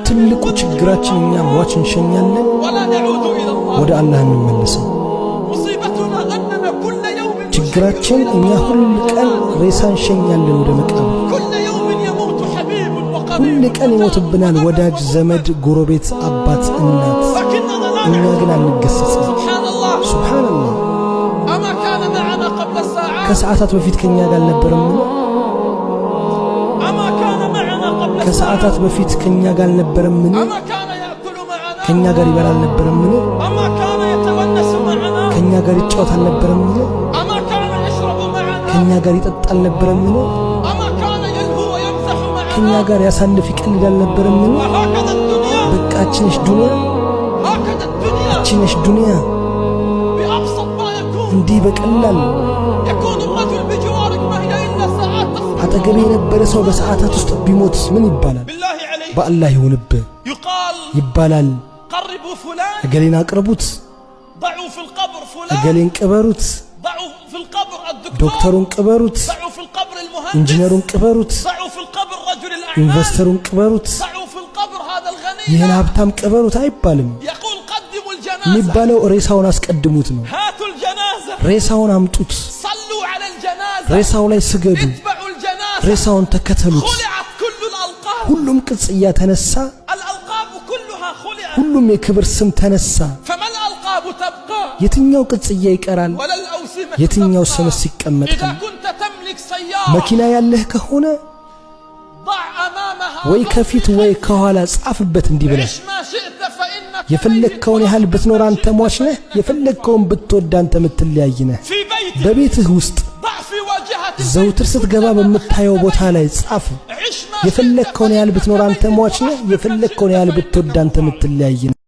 ትልቁ ችግራችን እኛ ሟች እንሸኛለን፣ ወደ አላህ እንመለስም። ችግራችን እኛ ሁል ቀን ሬሳ እንሸኛለን ወደ መቃብር። ሁል ቀን ይሞትብናል ወዳጅ ዘመድ፣ ጎረቤት፣ አባት፣ እናት። እኛ ግን አንገሰጽም። ሱብሃንአላህ። ከሰዓታት በፊት ከኛ ጋር አልነበረም? ከሰዓታት በፊት ከኛ ጋር አልነበረም? ከኛ ጋር ይበላ አልነበረም? ከኛ ጋር ይጫወት አልነበረም? ከኛ ጋር ይጠጣ አልነበረም? ከኛ ጋር ያሳልፍ ይቀልድ አልነበረም? በቃችንሽ ዱንያ፣ እችነሽ ዱንያ። እንዲህ በቀላል አጠገቤ የነበረ ሰው በሰዓታት ውስጥ ቢሞት ምን ይባላል? በአላህ ይሁንብህ ይባላል። እገሌን አቅርቡት፣ እገሌን ቅበሩት፣ ዶክተሩን ቅበሩት፣ ኢንጂነሩን ቅበሩት፣ ኢንቨስተሩን ቅበሩት፣ ይህን ሀብታም ቅበሩት አይባልም። የሚባለው ሬሳውን አስቀድሙት ነው። ሬሳውን አምጡት፣ ሬሳው ላይ ስገዱ፣ ሬሳውን ተከተሉት። ሁሉም ቅጽያ ተነሳ፣ ሁሉም የክብር ስም ተነሳ። የትኛው ቅጽያ ይቀራል? የትኛው ስምስ ይቀመጣል? መኪና ያለህ ከሆነ ወይ ከፊት ወይ ከኋላ ጻፍበት እንዲህ ብለህ። የፈለግከውን ያህል ብትኖር አንተ ሟች ነህ፣ የፈለግከውን ብትወድ አንተ የምትለያይ ነህ። በቤትህ ውስጥ ዘውትር ስትገባ በምታየው ቦታ ላይ ጻፍ። የፈለግከውን ያህል ብትኖር አንተ ሟች ነህ፣ የፈለግከውን ያህል ብትወድ አንተ የምትለያይ ነህ።